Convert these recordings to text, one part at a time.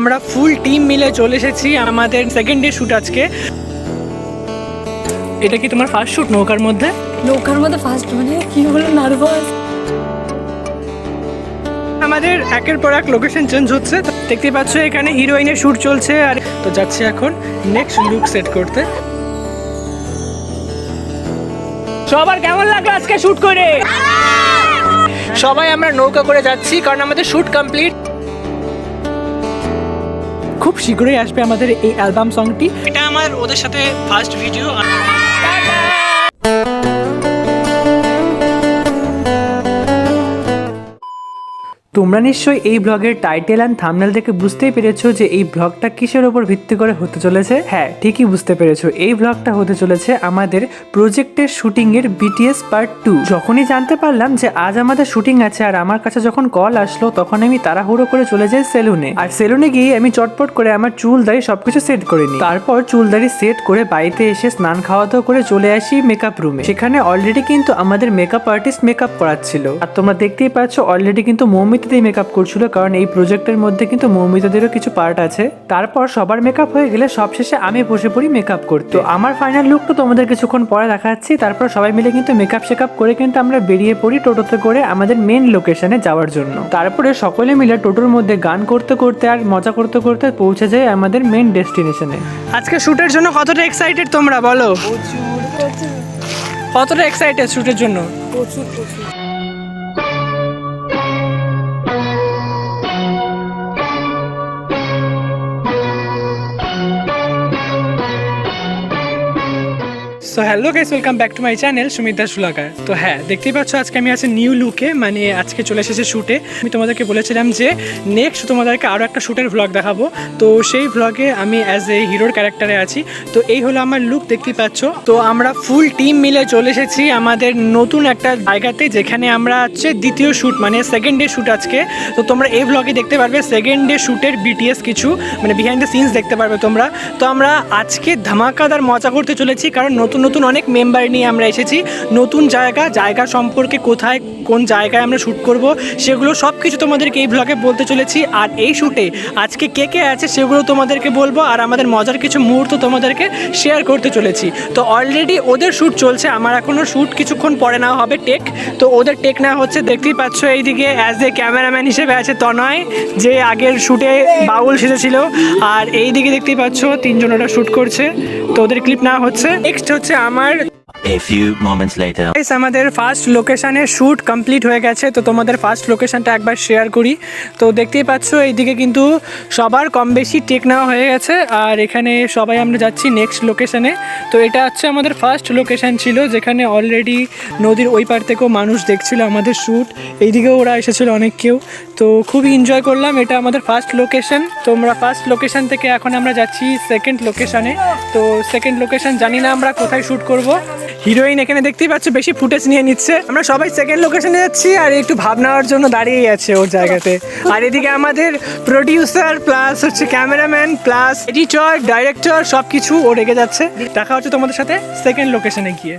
আমরা full team মিলে চলে এসেছি আমাদের সেকেন্ড ডে শুট আজকে। এটা কি তোমার ফার্স্ট শুট নৌকার মধ্যে? নৌকার মধ্যে ফার্স্ট, মানে কি হলো, নার্ভাস। আমাদের একের পর এক লোকেশন চেঞ্জ হচ্ছে, দেখতে পাচ্ছ এখানে হিরোইনের শুট চলছে। আর তো যাচ্ছি এখন নেক্সট লুক সেট করতে। সবার কেমন লাগলো আজকে শুট করে? সবাই আমরা নৌকা করে যাচ্ছি কারণ আমাদের শুট কমপ্লিট। খুব শীঘ্রই আসবে আমাদের এই অ্যালবাম সংটি। এটা আমার ওদের সাথে ফার্স্ট ভিডিও। তোমরা নিশ্চয়ই এই ব্লগের টাইটেল অ্যান্ড থাম্বনেল দেখে বুঝতেই পেরেছো যে এই ব্লগটা কিসের উপর ভিত্তি করে হতে চলেছে। হ্যাঁ, ঠিকই বুঝতে পেরেছো, এই ব্লগটা হতে চলেছে আমাদের প্রজেক্টের শুটিং এর BTS পার্ট 2। যখনই জানতে পারলাম যে আজ আমাদের শুটিং আছে আর আমার কাছে যখন কল আসলো, তখন আমি তাড়াহুড়ো করে চলে যাই সেলুনে। আর সেলুনে গিয়ে আমি চটপট করে আমার চুল দাড়ি সবকিছু সেট করে নিই। তারপর চুল দাড়ি সেট করে বাড়িতে এসে স্নান খাওয়া দাওয়া করে চলে আসি মেকআপ রুমে। সেখানে অলরেডি কিন্তু আমাদের মেকআপ আর্টিস্ট মেকআপ করাচ্ছিল। আর তোমরা দেখতেই পাচ্ছ অলরেডি কিন্তু মৌমিতাদের মেকআপ করছিল, কারণ এই প্রজেক্টের মধ্যে কিন্তু মৌমিতাদেরও কিছু পার্ট আছে। তারপর সবার মেকআপ হয়ে গেলে সবশেষে আমি বসে পড়ি মেকআপ করতে। তো আমার ফাইনাল লুক তো তোমাদের কিছুক্ষণ পরে দেখাচ্ছি। তারপর সবাই মিলে কিন্তু মেকআপ শেকআপ করে কিন্তু আমরা বেরিয়ে পড়ি টোটোতে করে আমাদের মেন লোকেশনে যাওয়ার জন্য। তারপরে সকলে মিলে টোটোর মধ্যে গান করতে করতে আর মজা করতে করতে পৌঁছে যায় আমাদের মেন ডেস্টিনেশনে। আজকে শুটের জন্য কতটা এক্সাইটেড তোমরা বলো? কতটা এক্সাইটেড শুটের জন্য? প্রচুর। So hello guys, welcome back to my channel Sumit Das blogger. তো হ্যাঁ, দেখতেই পাচ্ছ আজকে আমি আছি নিউ লুকে, মানে আজকে চলে এসেছে শ্যুটে। আমি তোমাদেরকে বলেছিলাম যে নেক্সট তোমাদেরকে আরও একটা শ্যুটের ভ্লগ দেখাবো। তো সেই ভ্লগে আমি অ্যাজ এ হিরোর ক্যারেক্টারে আছি। তো এই হলো আমার লুক, দেখতেই পাচ্ছ। তো আমরা ফুল টিম মিলে চলে এসেছি আমাদের নতুন একটা জায়গাতে, যেখানে আমরা হচ্ছে দ্বিতীয় শ্যুট, মানে সেকেন্ড ডে শ্যুট আজকে। তো তোমরা এই ভ্লগে দেখতে পারবে সেকেন্ড ডে শ্যুটের BTS কিছু, মানে বিহাইন্ড দ্য সিনস দেখতে পারবে তোমরা। তো আমরা আজকে ধামাকাদার মজা করতে চলেছি, কারণ নতুন নতুন অনেক মেম্বার নিয়ে আমরা এসেছি। নতুন জায়গা সম্পর্কে, কোথায় কোন জায়গায় আমরা শ্যুট করব সেগুলো সব কিছু তোমাদেরকে এই ব্লগে বলতে চলেছি। আর এই শ্যুটে আজকে কে কে আছে সেগুলো তোমাদেরকে বলবো, আর আমাদের মজার কিছু মুহূর্ত তোমাদেরকে শেয়ার করতে চলেছি। তো অলরেডি ওদের শ্যুট চলছে, আমার এখনও শ্যুট কিছুক্ষণ পরে নেওয়া হবে টেক। তো ওদের টেক নেওয়া হচ্ছে, দেখতেই পাচ্ছ। এইদিকে অ্যাজ এ ক্যামেরাম্যান হিসেবে আছে তনয়, যে আগের শ্যুটে বাউল সেজেছিল। আর এইদিকে দেখতেই পাচ্ছ তিনজন ওরা শ্যুট করছে, তো ওদের ক্লিপ নেওয়া হচ্ছে। নেক্সট হচ্ছে আমার A few moments later. আমাদের ফার্স্ট লোকেশনের শ্যুট কমপ্লিট হয়ে গেছে। তো তোমাদের ফার্স্ট লোকেশনটা একবার শেয়ার করি। তো দেখতেই পাচ্ছ এইদিকে কিন্তু সবার কম বেশি টেক নেওয়া হয়ে গেছে, আর এখানে সবাই আমরা যাচ্ছি নেক্সট লোকেশনে। তো এটা হচ্ছে আমাদের ফার্স্ট লোকেশন ছিল, যেখানে অলরেডি নদীর ওই পার থেকেও মানুষ দেখছিল আমাদের শ্যুট। এইদিকেও ওরা এসেছিলো অনেক কেউ। তো খুবই এনজয় করলাম। এটা আমাদের ফার্স্ট লোকেশন। তো আমরা ফার্স্ট লোকেশন থেকে এখন আমরা যাচ্ছি সেকেন্ড লোকেশনে। তো সেকেন্ড লোকেশন জানি না আমরা কোথায় শ্যুট করব। হিরোইন এখানে দেখতেই পাচ্ছ বেশি ফুটেজ নিয়ে নিচ্ছে। আমরা সবাই সেকেন্ড লোকেশনে যাচ্ছি, আর একটু ভাব নেওয়ার জন্য দাঁড়িয়েই আছে ওর জায়গাতে। আর এদিকে আমাদের প্রডিউসার প্লাস হচ্ছে ক্যামেরাম্যান প্লাস এডিটর ডাইরেক্টর সব কিছু ও রেগে যাচ্ছে। দেখা হচ্ছে তোমাদের সাথে সেকেন্ড লোকেশনে গিয়ে।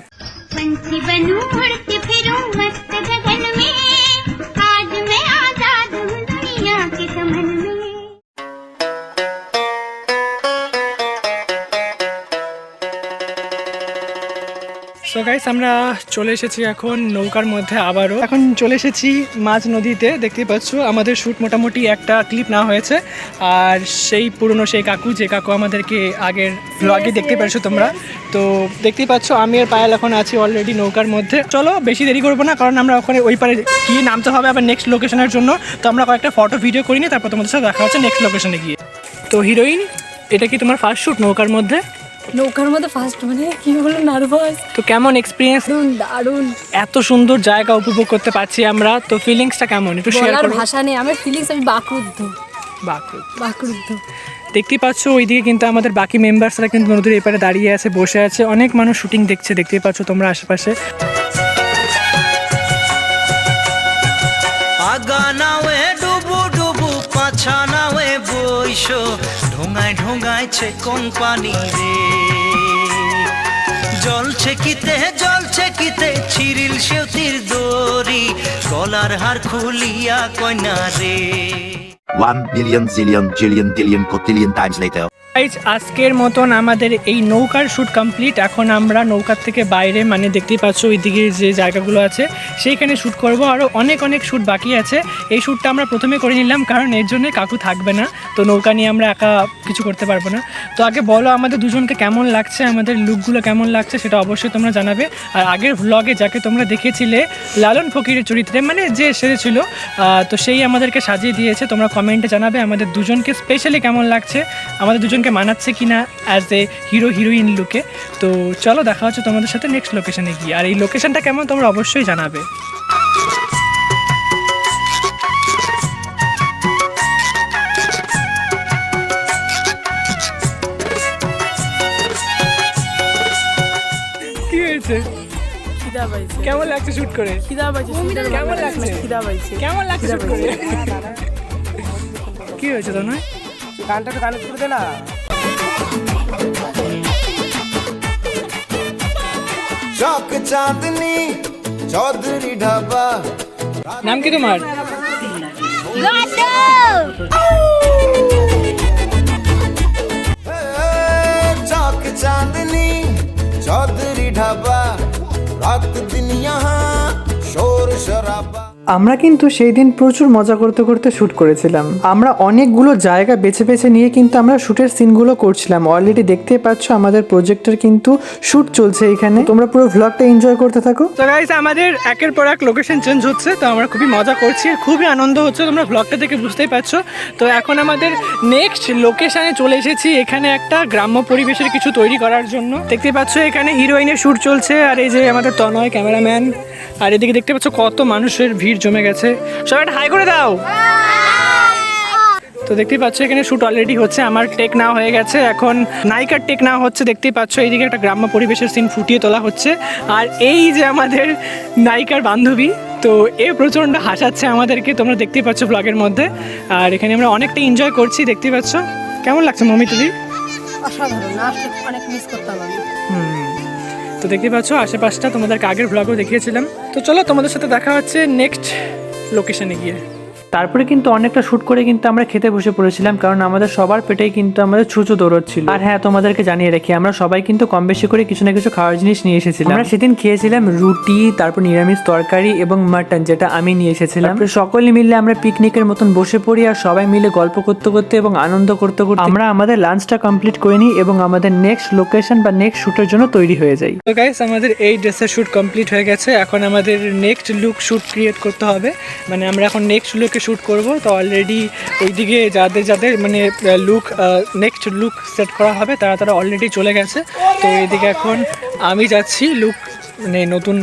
সো গাইস, আমরা চলে এসেছি এখন নৌকার মধ্যে আবারও। এখন চলে এসেছি মাঝ নদীতে। দেখতেই পাচ্ছ আমাদের শ্যুট মোটামুটি একটা ক্লিপ নেওয়া হয়েছে। আর সেই পুরনো সেই কাকু, যে কাকু আমাদেরকে আগের ব্লগে দেখতে পাচ্ছ তোমরা। তো দেখতেই পাচ্ছ আমি আর পায়েল এখন আছি অলরেডি নৌকার মধ্যে। চলো বেশি দেরি করবো না, কারণ আমরা ওখানে ওই পারে গিয়ে নামতে হবে আবার নেক্সট লোকেশনের জন্য। তো আমরা কয়েকটা ফটো ভিডিও করি নি, তারপর তোমাদের সাথে দেখা হচ্ছে নেক্সট লোকেশনে গিয়ে। তো হিরোইন, এটা কি তোমার ফার্স্ট শ্যুট নৌকার মধ্যে? নৌকার মধ্যে ফার্স্ট, মানে কি হলো, নার্ভাস। তো কেমন এক্সপিরিয়েন্স? দারুণ। এত সুন্দর জায়গা উপভোগ করতে পারছি আমরা। তো ফিলিংসটা কেমন একটু শেয়ার করো। ভাষা নেই আমার ফিলিংস, আমি বাকরুদ্ধ। দেখতেই পাচ্ছ ওইদিকে কিন্তু আমাদের বাকি মেম্বার্সরা কিন্তু নদীর এপারে দাঁড়িয়ে আছে, বসে আছে। অনেক মানুষ শুটিং দেখছে, দেখতেই পাচ্ছ তোমরা আশেপাশে। ঢোঙায় ঢোঙাইছে কোম্পানি রে, জলছে কিতে ছিরিল সেউতির দড়ি, গলার হার খুলিয়া কয়না রে। 1,000,000 zillion jillion dillion cotillion times later. Guys আজকের মতন আমাদের এই নৌকার শ্যুট কমপ্লিট। এখন আমরা নৌকার থেকে বাইরে মানে দেখতেই পাচ্ছ ওইদিকে যে জায়গাগুলো আছে সেইখানে শ্যুট করব। আরও অনেক অনেক শ্যুট বাকি আছে। এই শ্যুটটা আমরা প্রথমে করে নিলাম কারণ এর জন্য কাকু থাকবে না, তো নৌকা নিয়ে আমরা একা কিছু করতে পারবো না। তো আগে বলো আমাদের দুজনকে কেমন লাগছে, আমাদের লুকগুলো কেমন লাগছে সেটা অবশ্যই তোমরা জানাবে। আর আগের ভ্লগে যাকে তোমরা দেখেছিলে লালন ফকিরের চরিত্রে মানে যে সেরেছিল, তো সেই আমাদেরকে সাজিয়ে দিয়েছে। তোমরা কমেন্টে জানাবে আমাদের দুজনকে স্পেশালি কেমন লাগছে, আমাদের দুজনকে মানাচ্ছে কি না অ্যাজ এ হিরো হিরোইন লুকে। তো চলো দেখা হচ্ছে তোমাদের সাথে নেক্সট লোকেশনে গিয়ে। আর এই লোকেশনটা কেমন তোমরা অবশ্যই জানাবে। কি হয়েছে, খিদা পাইছে, কেমন লাগছে শুট করে? খিদা পাইছে, কেমন লাগছে? খিদা পাইছে, কেমন লাগছে শুট করে? কি হয়েছে তো নয়? গানটা তো গান করে দে না। চক চাঁদনি চৌধুরী ঢাবা। নাম কি তোমার? चौक चांदनी चौधरी ढाबा रात दिन यहाँ शोर शराबा। আমরা কিন্তু সেই দিন প্রচুর মজা করতে করতে শ্যুট করেছিলাম। আমরা অনেকগুলো জায়গা বেছে বেছে নিয়ে কিন্তু আমরা শ্যুটের সিনগুলো করছিলাম। অলরেডি দেখতেই পাচ্ছ আমাদের প্রজেক্টের কিন্তু শ্যুট চলছে এখানে। তোমরা পুরো ভ্লগটা এনজয় করতে থাকো। তো গাইস আমাদের একের পর এক লোকেশন চেঞ্জ হচ্ছে, তো আমরা খুবই মজা করছি, খুবই আনন্দ হচ্ছে, তোমরা ভ্লগটা দেখে বুঝতেই পারছো। তো এখন আমাদের নেক্সট লোকেশনে চলে এসেছি। এখানে একটা গ্রাম্য পরিবেশের কিছু তৈরি করার জন্য দেখতেই পাচ্ছ এখানে হিরোইনের শ্যুট চলছে। আর এই যে আমাদের তনয় ক্যামেরাম্যান, আর এদিকে দেখতে পাচ্ছ কত মানুষের ভিড় জমে গেছে। সবাই হাই করে দাও। তো দেখতেই পাচ্ছ এখানে শ্যুট অলরেডি হচ্ছে, আমার টেক নেওয়া হয়ে গেছে, এখন নায়িকার টেক নেওয়া হচ্ছে। দেখতেই পাচ্ছ এইদিকে একটা গ্রাম্য পরিবেশের সিন ফুটিয়ে তোলা হচ্ছে। আর এই যে আমাদের নায়িকার বান্ধবী, তো এ প্রচণ্ড হাসাচ্ছে আমাদেরকে, তোমরা দেখতেই পাচ্ছ ব্লগের মধ্যে। আর এখানে আমরা অনেকটা এনজয় করছি, দেখতেই পাচ্ছ। কেমন লাগছে মমিতা দি? অসাধারণ, অনেক মিস করতাম আমি। তো দেখতেই পাচ্ছ আশেপাশটা তোমাদেরকে আগের ব্লগও দেখিয়েছিলাম। তো চলো তোমাদের সাথে দেখা হচ্ছে নেক্সট লোকেশনে গিয়ে। তারপরে কিন্তু অনেকটা শ্যুট করে কিন্তু আমরা খেতে বসে পড়েছিলাম, কারণ আমাদের সবার পেটেই কিন্তু আমাদের ছুঁচো দৌড়চ্ছিল। আর হ্যাঁ, তোমাদেরকে জানিয়ে রাখি আমরা সবাই কিন্তু কম বেশি করে কিছু না কিছু খাওয়ার জিনিস নিয়ে এসেছিলাম। আমরা সেদিন খেয়েছিলাম রুটি, তারপর নিরামিষ তরকারি এবং মাটন, যেটা আমি নিয়ে এসেছিলাম। সকলে মিলে আমরা পিকনিকের মতন বসে পড়ি আর সবাই মিলে গল্প করতে করতে এবং আনন্দ করতে করতে আমরা আমাদের লাঞ্চটা কমপ্লিট করে নিই এবং আমাদের নেক্সট লোকেশন বা নেক্সট শ্যুটের জন্য তৈরি হয়ে যাই। তো গাইস আমাদের এই ড্রেসের শ্যুট কমপ্লিট হয়ে গেছে। এখন আমাদের নেক্সট লুক শ্যুট ক্রিয়েট করতে হবে, মানে আমরা এখন নেক্সট লুকে শ্যুট করব। তো অলরেডি ওইদিকে যাদের যাদের মানে লুক নেক্সট লুক সেট করা হবে তারা অলরেডি চলে গেছে। তো এইদিকে এখন আমি যাচ্ছি লুক মানে নতুন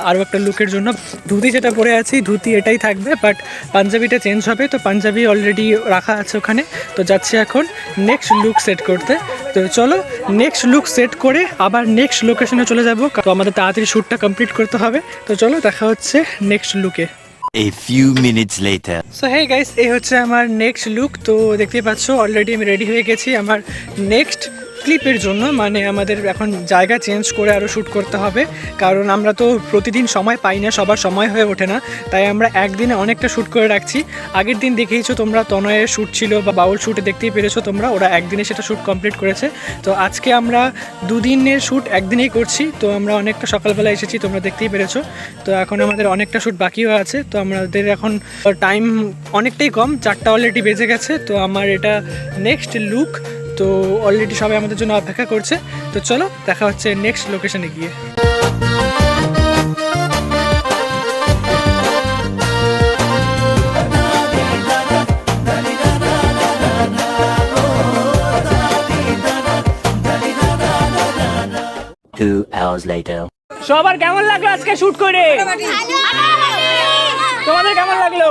আরও একটা লুকের জন্য। ধুতি যেটা পরে আছি ধুতি এটাই থাকবে, বাট পাঞ্জাবিটা চেঞ্জ হবে। তো পাঞ্জাবি অলরেডি রাখা আছে ওখানে। তো যাচ্ছি এখন নেক্সট লুক সেট করতে। তো চলো নেক্সট লুক সেট করে আবার নেক্সট লোকেশনে চলে যাব। তো আমাদের তাড়াতাড়ি শ্যুটটা কমপ্লিট করতে হবে। তো চলো দেখা হচ্ছে নেক্সট লুকে। A few minutes later. So hey guys, এই হচ্ছে আমার নেক্সট লুক। তো দেখতেই পাচ্ছ অলরেডি আমি রেডি হয়ে গেছি আমার নেক্সট ক্লিপের জন্য। মানে আমাদের এখন জায়গা চেঞ্জ করে আরও শ্যুট করতে হবে, কারণ আমরা তো প্রতিদিন সময় পাই না, সবার সময় হয়ে ওঠে না, তাই আমরা একদিনে অনেকটা শ্যুট করে রাখছি। আগের দিন দেখেইছো তোমরা তনয়ের শ্যুট ছিল বা বাউল শ্যুটে দেখতেই পেরেছো তোমরা, ওরা একদিনে সেটা শ্যুট কমপ্লিট করেছে। তো আজকে আমরা দুদিনের শ্যুট একদিনেই করছি। তো আমরা অনেকটা সকালবেলা এসেছি, তোমরা দেখতেই পেরেছো। তো এখন আমাদের অনেকটা শ্যুট বাকিও আছে। তো আমাদের এখন টাইম অনেকটাই কম, 4টা অলরেডি বেজে গেছে। তো আমার এটা নেক্সট লুক। তো অলরেডি সবাই আমাদের জন্য অপেক্ষা করছে। তো চলো দেখা হচ্ছে নেক্সট লোকেশনে গিয়ে। Two hours later. সবার কেমন লাগলো আজকে শুট করে? তোমাদের কেমন লাগলো?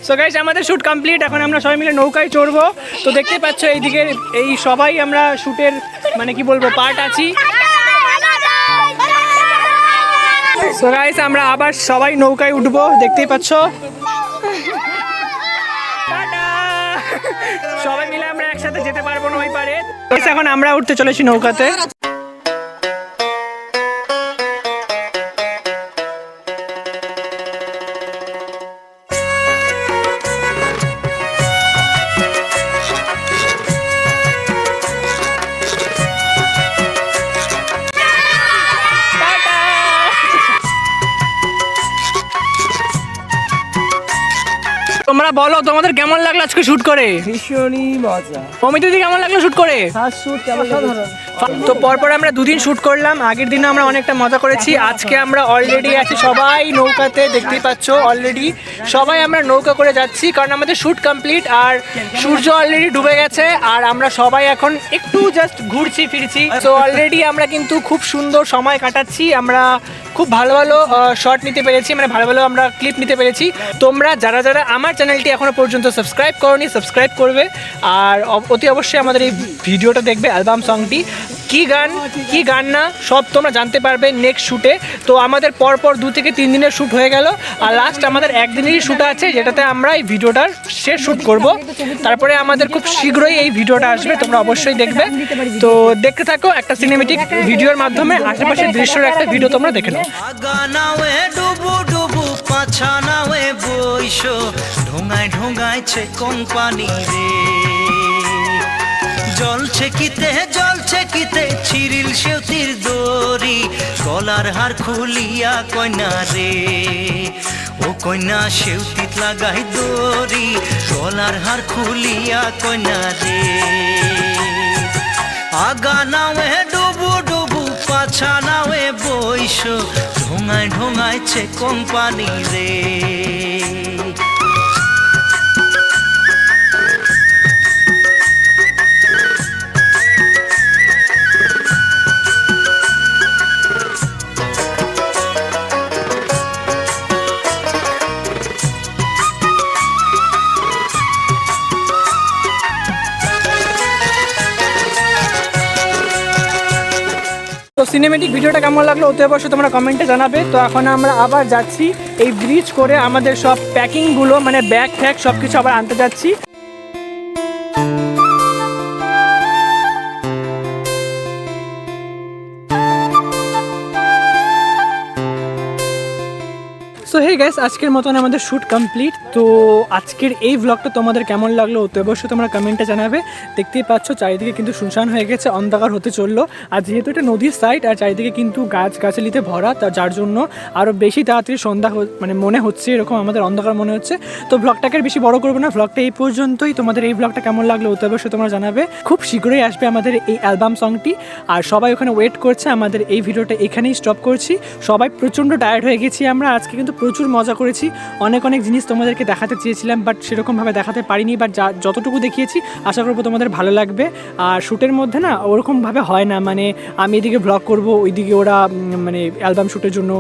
সো গাইস আমাদের শুট কমপ্লিট। এখন আমরা সবাই মিলে নৌকায় চড়বো। তো দেখতেই পাচ্ছ এইদিকে এই সবাই আমরা শুটের মানে কি বলবো পার্ট আছি। সো গাইস আমরা আবার সবাই নৌকায় উঠবো, দেখতেই পাচ্ছ। সবাই মিলে আমরা একসাথে যেতে পারবো না ওই পারে। এখন আমরা উঠতে চলেছি নৌকাতে। বলো তোমাদের কেমন লাগলো আজকে শুট করে? ভীষণই মজা। অমিত দিদি কেমন লাগলো শুট করে? ফার্স্ট শুট কেমন লাগলো? তো পরপর আমরা দুদিন শুট করলাম। আগের দিনে আমরা অনেকটা মজা করেছি। আজকে আমরা অলরেডি আছি সবাই নৌকাতে, দেখতেই পাচ্ছ অলরেডি সবাই আমরা নৌকা করে যাচ্ছি, কারণ আমাদের শুট কমপ্লিট আর সূর্য অলরেডি ডুবে গেছে আর আমরা সবাই এখন একটু জাস্ট ঘুরছি ফিরছি। তো অলরেডি আমরা কিন্তু খুব সুন্দর সময় কাটাচ্ছি, আমরা খুব ভালো ভালো শট নিতে পেরেছি, মানে ভালো ভালো আমরা ক্লিপ নিতে পেরেছি। তোমরা যারা যারা আমার চ্যানেলটি এখনো পর্যন্ত সাবস্ক্রাইব করোনি সাবস্ক্রাইব করবে আর অতি অবশ্যই আমাদের এই ভিডিওটা দেখবে, অ্যালবাম সংটি কি গান না সব তোমরা জানতে পারবে নেক্সট শ্যুটে। তো আমাদের পরপর 2 থেকে 3 দিনের শ্যুট হয়ে গেল আর লাস্ট আমাদের একদিনেরই শ্যুট আছে, যেটাতে আমরা এই ভিডিওটার শেষ শ্যুট করব। তারপরে আমাদের খুব শীঘ্রই এই ভিডিওটা আসবে, তোমরা অবশ্যই দেখবে। তো দেখতে থাকো একটা সিনেমেটিক ভিডিওর মাধ্যমে আশেপাশের দৃশ্যের একটা ভিডিও তোমরা দেখে নাও। আগা নাওয়ে ডুবু ডুবু পাছা নাওয়ে বইসো ঢোঙায় ঢোঙাইছে কোম্পানি রে জলছে কিতে ছিরিল সেউতির দড়ি গলার হার খুলিয়া কইনা রে ও কইনা সেউতিত লাগাই দড়ি গলার হার খুলিয়া কইনা রে আগা নাওয়ে ডুবু ডুবু পাছা নাওয়ে বইসো ঢোঙায় ঢোঙাইছে কোম্পানি রে তো সিনেমেটিক ভিডিওটা কেমন লাগলো অতি অবশ্যই তোমরা কমেন্টে জানাবে। তো এখন আমরা আবার যাচ্ছি এই ব্রিজ করে আমাদের সব প্যাকিংগুলো, মানে ব্যাগ ফ্যাগ সব কিছু আবার আনতে যাচ্ছি। সো হে গাইস, আজকের মতন আমাদের শ্যুট কমপ্লিট। তো আজকের এই ব্লগটা তোমাদের কেমন লাগলো অতি অবশ্যই তোমরা কমেন্টে জানাবে। দেখতেই পাচ্ছ চারিদিকে কিন্তু শুনশান হয়ে গেছে, অন্ধকার হতে চললো। আর যেহেতু এটা নদীর সাইড আর চারিদিকে কিন্তু গাছগাছালিতে ভরা, যার জন্য আরও বেশি তাড়াতাড়ি সন্ধ্যা মানে মনে হচ্ছে, এরকম আমাদের অন্ধকার মনে হচ্ছে। তো ব্লগটাকে আর বেশি বড় করবো না, ব্লগটা এই পর্যন্তই। তোমাদের এই ব্লগটা কেমন লাগলো অতি অবশ্যই তোমরা জানাবে। খুব শীঘ্রই আসবে আমাদের এই অ্যালবাম সংটি আর সবাই ওখানে ওয়েট করছে। আমাদের এই ভিডিওটা এখানেই স্টপ করছি। সবাই প্রচণ্ড টায়ার্ড হয়ে গেছি আমরা, আজকে কিন্তু প্রচুর মজা করেছি। অনেক জিনিস তোমাদেরকে দেখাতে চেয়েছিলাম বাট সেরকমভাবে দেখাতে পারিনি, বাট যতটুকু দেখিয়েছি আশা করবো তোমাদের ভালো লাগবে। আর শ্যুটের মধ্যে না ওরকমভাবে হয় না, মানে আমি এদিকে ব্লগ করব ওইদিকে ওরা মানে অ্যালবাম শ্যুটের জন্য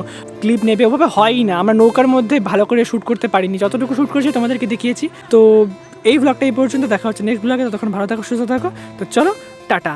ক্লিপ নেবে, ওভাবে হয়ই না। আমরা নৌকার মধ্যে ভালো করে শ্যুট করতে পারিনি, যতটুকু শ্যুট করেছি তোমাদেরকে দেখিয়েছি। তো এই ব্লগটা এই পর্যন্ত, দেখা হচ্ছে নেক্সট ব্লগে। ততক্ষণ ভালো থাকো, সুস্থ থাকো। তো চলো, টাটা।